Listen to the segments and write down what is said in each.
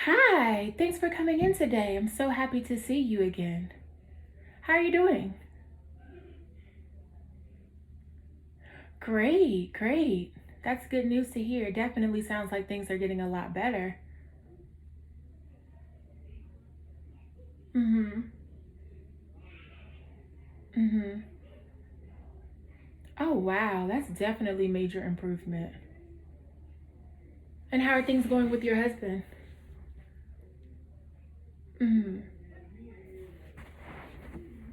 Hi, thanks for coming in today. I'm so happy to see you again. How are you doing? Great, great. That's good news to hear. Definitely sounds like things are getting a lot better. Mm-hmm. Mm-hmm. Oh, wow. That's definitely major improvement. And how are things going with your husband? Mm-hmm.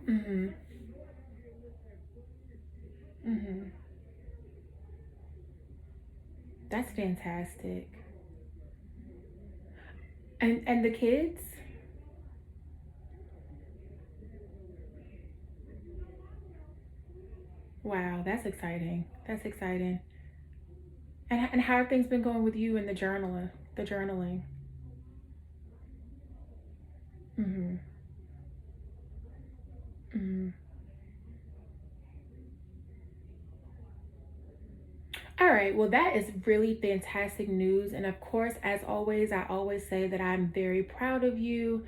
Mm-hmm. Mm-hmm. That's fantastic. And the kids? Wow, that's exciting. That's exciting. And how have things been going with you and the journaling? Mm-hmm. Mm-hmm. All right, well, that is really fantastic news. And of course, as always, I always say that I'm very proud of you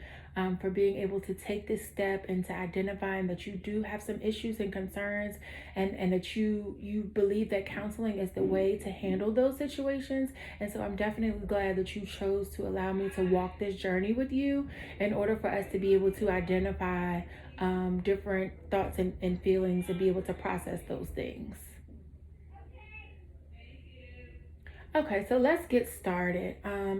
for being able to take this step into identifying that you do have some issues and concerns, and that you believe that counseling is the way to handle those situations. And so I'm definitely glad that you chose to allow me to walk this journey with you in order for us to be able to identify different thoughts and feelings and be able to process those things. Okay, so let's get started.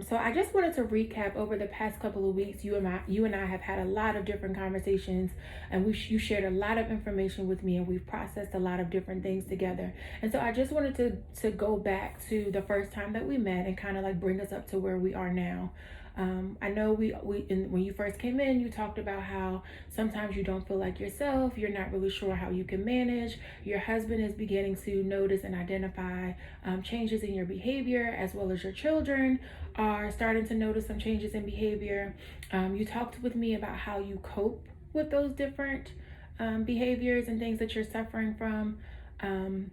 So I just wanted to recap over the past couple of weeks. You and I have had a lot of different conversations, and you shared a lot of information with me, and we've processed a lot of different things together. And so I just wanted to go back to the first time that we met and kind of like bring us up to where we are now. I know when you first came in, you talked about how sometimes you don't feel like yourself. You're not really sure how you can manage. Your husband is beginning to notice and identify changes in your behavior, as well as your children are starting to notice some changes in behavior. You talked with me about how you cope with those different behaviors and things that you're suffering from. Um,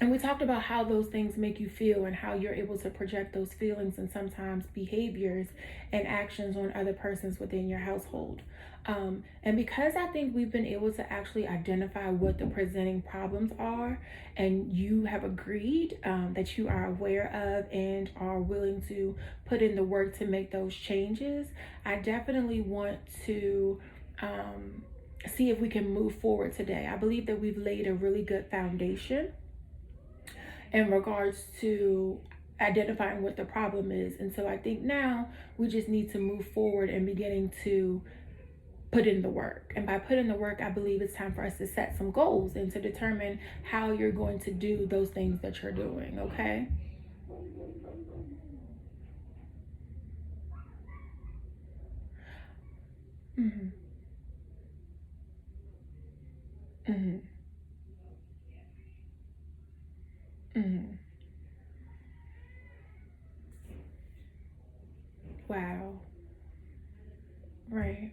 and we talked about how those things make you feel and how you're able to project those feelings and sometimes behaviors and actions on other persons within your household. And because I think we've been able to actually identify what the presenting problems are, and you have agreed that you are aware of and are willing to put in the work to make those changes, I definitely want to see if we can move forward today. I believe that we've laid a really good foundation in regards to identifying what the problem is. And so I think now we just need to move forward and beginning to put in the work. And by put in the work, I believe it's time for us to set some goals and to determine how you're going to do those things that you're doing, okay? Mm-hmm. Mm-hmm. Mm-hmm. Wow. Right.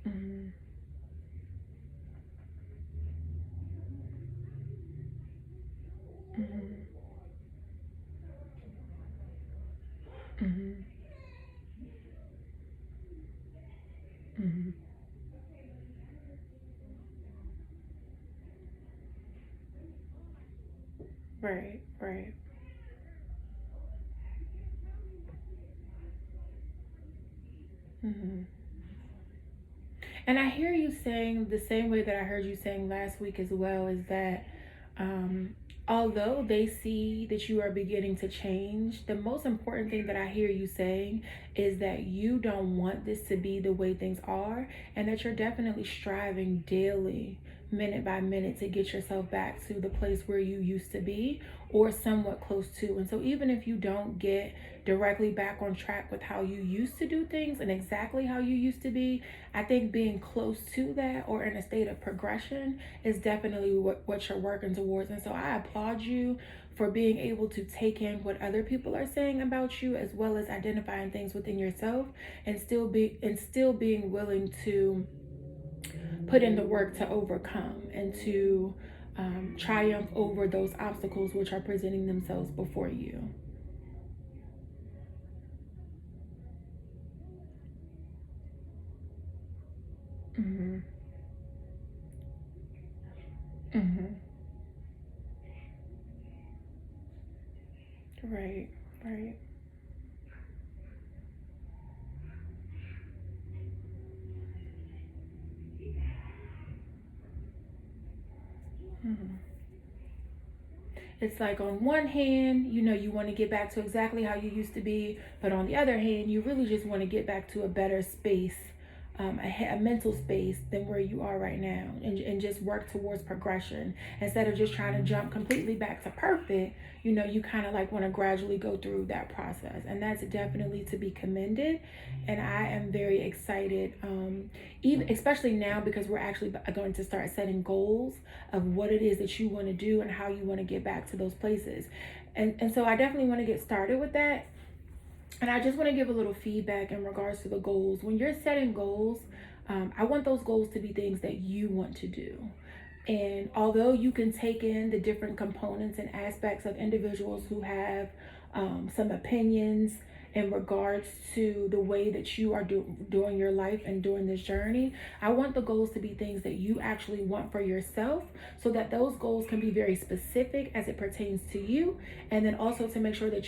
Mm-hmm. Mm-hmm. Mm-hmm. Mm-hmm. Right. Right. Mm-hmm. And I hear you saying the same way that I heard you saying last week as well, is that um, although they see that you are beginning to change, the most important thing that I hear you saying is that you don't want this to be the way things are, and that you're definitely striving daily, minute by minute, to get yourself back to the place where you used to be or somewhat close to. And so, even if you don't get directly back on track with how you used to do things and exactly how you used to be, I think being close to that or in a state of progression is definitely what you're working towards. And so I applaud you for being able to take in what other people are saying about you, as well as identifying things within yourself, and still being willing to put in the work to overcome and to triumph over those obstacles which are presenting themselves before you. Right. Right. Mhm. It's like on one hand, you want to get back to exactly how you used to be, but on the other hand, you really just want to get back to a better space, a mental space than where you are right now, and just work towards progression instead of just trying to jump completely back to perfect. You kind of like want to gradually go through that process, and that's definitely to be commended. And I am very excited, even especially now because we're actually going to start setting goals of what it is that you want to do and how you want to get back to those places. And so I definitely want to get started with that. And I just want to give a little feedback in regards to the goals. When you're setting goals, I want those goals to be things that you want to do. And although you can take in the different components and aspects of individuals who have some opinions in regards to the way that you are doing your life and doing this journey, I want the goals to be things that you actually want for yourself, so that those goals can be very specific as it pertains to you, and then also to make sure that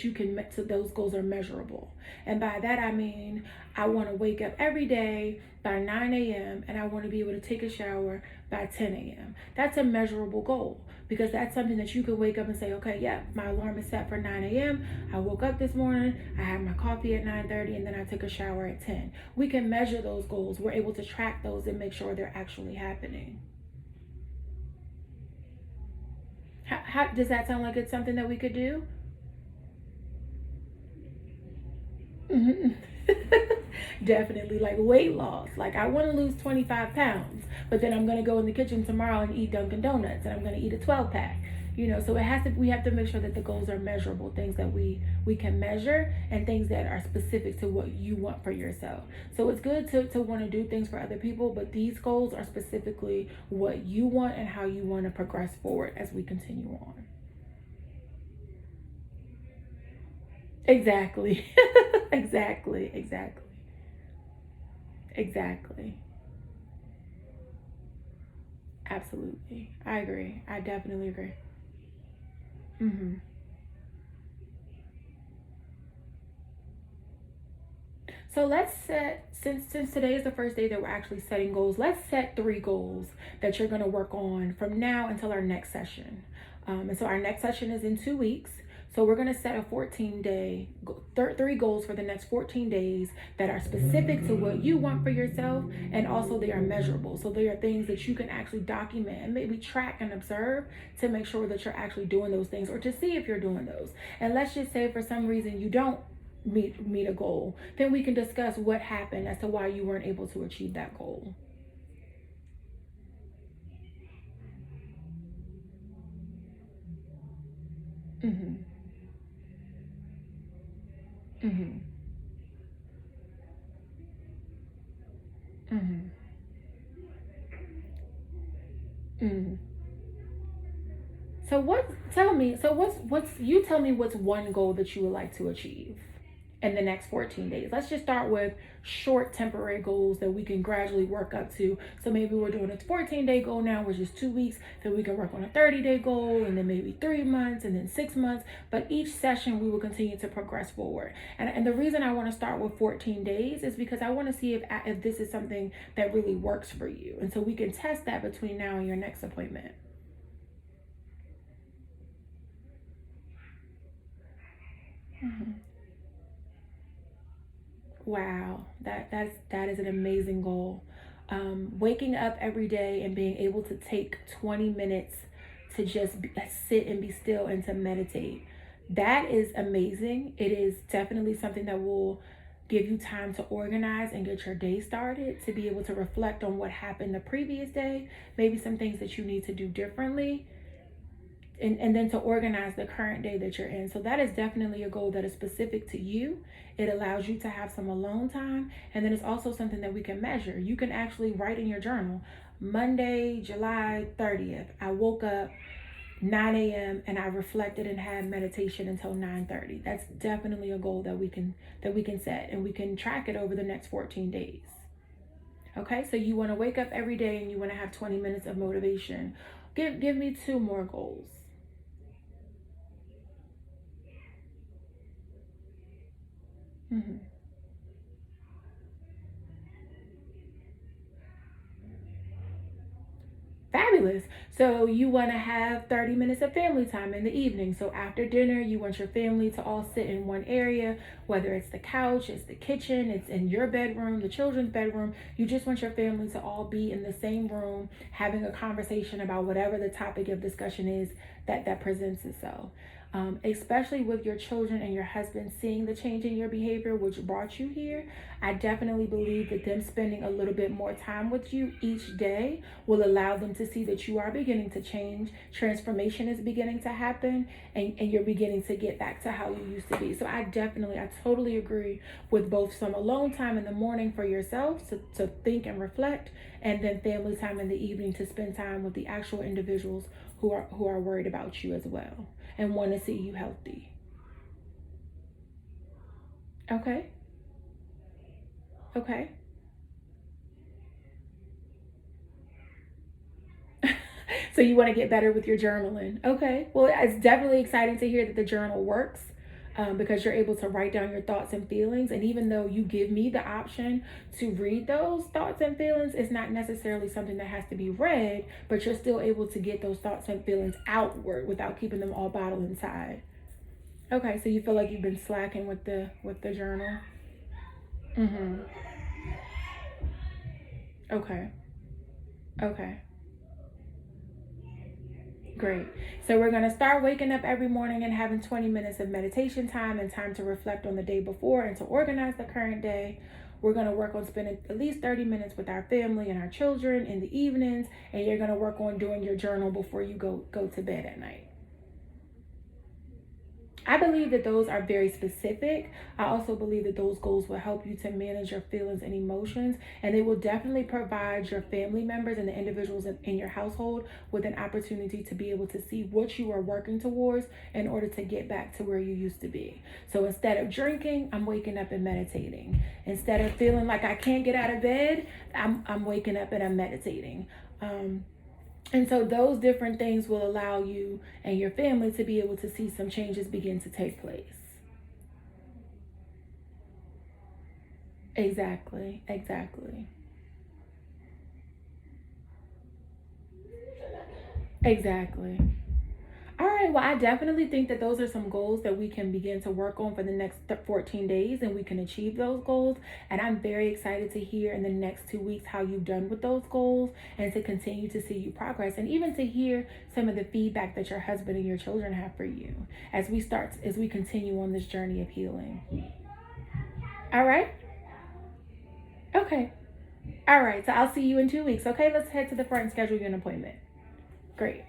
so those goals are measurable. And by that I mean, I want to wake up every day by 9 a.m. and I want to be able to take a shower by 10 a.m. That's a measurable goal, because that's something that you can wake up and say, okay, yeah, my alarm is set for 9 a.m. I woke up this morning, I had my coffee at 9:30, and then I took a shower at 10. We can measure those goals. We're able to track those and make sure they're actually happening. How does that sound like it's something that we could do? Mm-hmm. Definitely, like weight loss. Like, I want to lose 25 pounds, but then I'm going to go in the kitchen tomorrow and eat Dunkin' Donuts, and I'm going to eat a 12 pack. So we have to make sure that the goals are measurable, things that we can measure, and things that are specific to what you want for yourself. So it's good to want to do things for other people, but these goals are specifically what you want and how you want to progress forward as we continue on. Exactly. Exactly. Exactly. Exactly. Absolutely. I agree. I definitely agree. Hmm. So let's set, since today is the first day that we're actually setting goals, let's set 3 goals that you're going to work on from now until our next session. And so our next session is in 2 weeks. So we're going to set a 14-day, 3 goals for the next 14 days that are specific to what you want for yourself, and also they are measurable. So they are things that you can actually document and maybe track and observe to make sure that you're actually doing those things, or to see if you're doing those. And let's just say for some reason you don't meet a goal, then we can discuss what happened as to why you weren't able to achieve that goal. Mhm. Mhm. Mhm. Mhm. So what? Tell me. So what's you tell me what's one goal that you would like to achieve in the next 14 days? Let's just start with short temporary goals that we can gradually work up to. So maybe we're doing a 14-day goal now, which is 2 weeks. Then we can work on a 30-day goal, and then maybe 3 months, and then 6 months. But each session we will continue to progress forward. And the reason I want to start with 14 days is because I want to see if this is something that really works for you, and so we can test that between now and your next appointment. Mhm. Wow, that is an amazing goal. Waking up every day and being able to take 20 minutes to just sit and be still and to meditate. That is amazing. It is definitely something that will give you time to organize and get your day started, to be able to reflect on what happened the previous day, maybe some things that you need to do differently, and then to organize the current day that you're in. So that is definitely a goal that is specific to you. It allows you to have some alone time, and then it's also something that we can measure. You can actually write in your journal, Monday, July 30th, I woke up 9 a.m. and I reflected and had meditation until 9:30. That's definitely a goal that we can set, and we can track it over the next 14 days. Okay, so you want to wake up every day and you want to have 20 minutes of motivation. Give me 2 more goals. Mm-hmm. Fabulous. So you want to have 30 minutes of family time in the evening. So after dinner, you want your family to all sit in one area, whether it's the couch, it's the kitchen, it's in your bedroom, the children's bedroom. You just want your family to all be in the same room having a conversation about whatever the topic of discussion is that presents itself. Especially with your children and your husband seeing the change in your behavior, which brought you here, I definitely believe that them spending a little bit more time with you each day will allow them to see that you are beginning to change. Transformation is beginning to happen, and you're beginning to get back to how you used to be. So I totally agree with both some alone time in the morning for yourself to think and reflect, and then family time in the evening to spend time with the actual individuals who are worried about you as well and want to see you healthy. Okay. Okay. So you want to get better with your journaling. Okay. Well, it's definitely exciting to hear that the journal works. Because you're able to write down your thoughts and feelings. And even though you give me the option to read those thoughts and feelings, it's not necessarily something that has to be read, but you're still able to get those thoughts and feelings outward without keeping them all bottled inside. Okay, so you feel like you've been slacking with the journal. Mm-hmm. Okay. Okay. Great. So we're going to start waking up every morning and having 20 minutes of meditation time and time to reflect on the day before and to organize the current day. We're going to work on spending at least 30 minutes with our family and our children in the evenings, and you're going to work on doing your journal before you go to bed at night. I believe that those are very specific. I also believe that those goals will help you to manage your feelings and emotions, and they will definitely provide your family members and the individuals in your household with an opportunity to be able to see what you are working towards in order to get back to where you used to be. So instead of drinking, I'm waking up and meditating. Instead of feeling like I can't get out of bed, I'm waking up and I'm meditating. And so those different things will allow you and your family to be able to see some changes begin to take place. Exactly. Exactly. Exactly. All right. Well, I definitely think that those are some goals that we can begin to work on for the next 14 days, and we can achieve those goals. And I'm very excited to hear in the next 2 weeks how you've done with those goals and to continue to see you progress and even to hear some of the feedback that your husband and your children have for you as we continue on this journey of healing. All right. Okay. All right. So I'll see you in 2 weeks. Okay. Let's head to the front and schedule you an appointment. Great.